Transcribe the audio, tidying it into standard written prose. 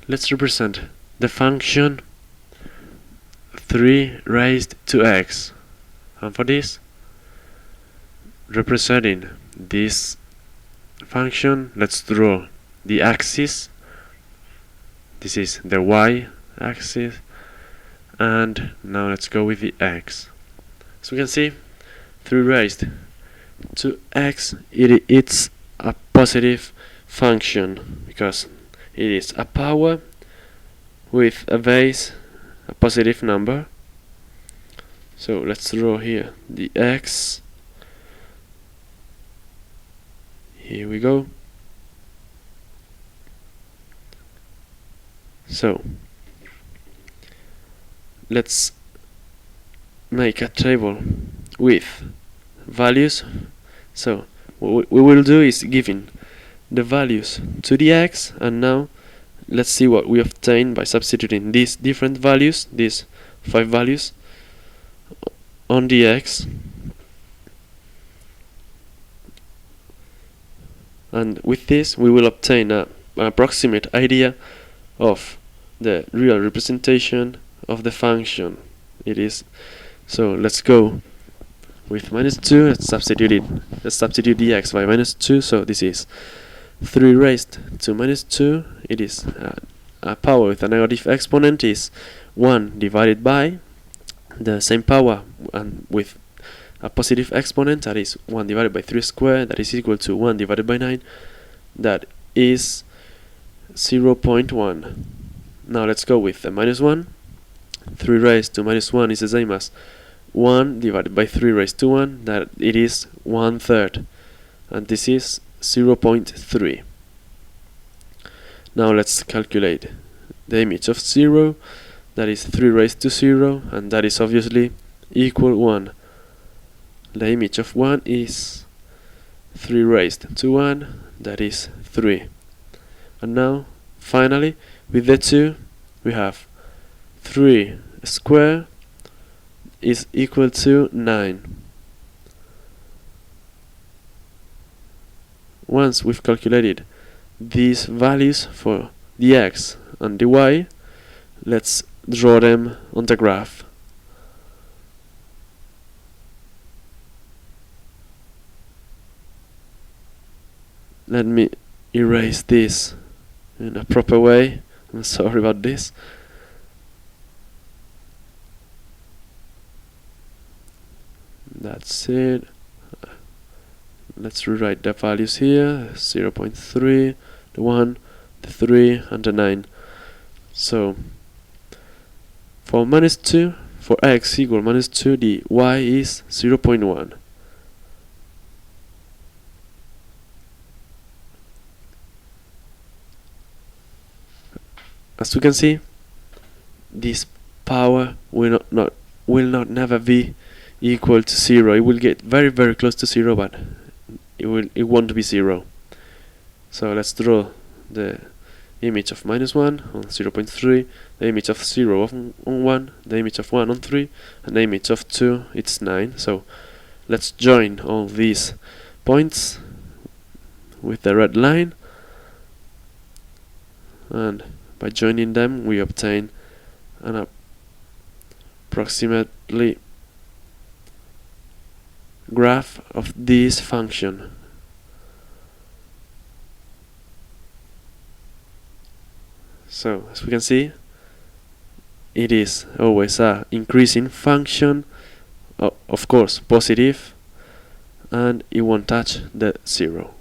let's represent the function 3 raised to x, and for this, representing this function, let's draw the axis. This is the y axis, and now let's go with the x. So we can see 3 raised to x, it's a positive function because it is a power with a base, a positive number. So let's draw here the x. Here we go. So let's make a table with values. So what we will do is giving the values to the x, and now let's see what we obtain by substituting these different values, these 5 values, on the x. And with this we will obtain an approximate idea of the real representation of the function. It is so. Let's go with -2. Let's substitute the x by -2. So this is 3 raised to -2. It is a power with a negative exponent is 1 divided by the same power and with a positive exponent, that is 1 divided by 3 squared, that is equal to 1 divided by 9, that is 0.1. Now let's go with the -1. 3 raised to -1 is the same as 1 divided by 3 raised to 1, that it is 1/3, and this is 0.3. Now let's calculate the image of 0, that is 3 raised to 0, and that is obviously equal 1. The image of 1 is 3 raised to 1, that is 3. And now, finally, with the 2, we have 3 squared is equal to 9. Once we've calculated these values for the x and the y, let's draw them on the graph. Let me erase this in a proper way. I'm sorry about this. That's it. Let's rewrite the values here: 0.3, the 1, the 3, and the 9. So for -2, for x equal -2, the y is 0.1. As you can see, this power will not never be equal to 0. It will get very close to 0, but it won't be 0. So let's draw the image of -1 on 0.3, the image of 0 on 1, the image of 1 on 3, and the image of 2, it's 9. So let's join all these points with the red line, and by joining them we obtain an approximately graph of this function. So as we can see, it is always a increasing function, of course positive, and it won't touch the 0.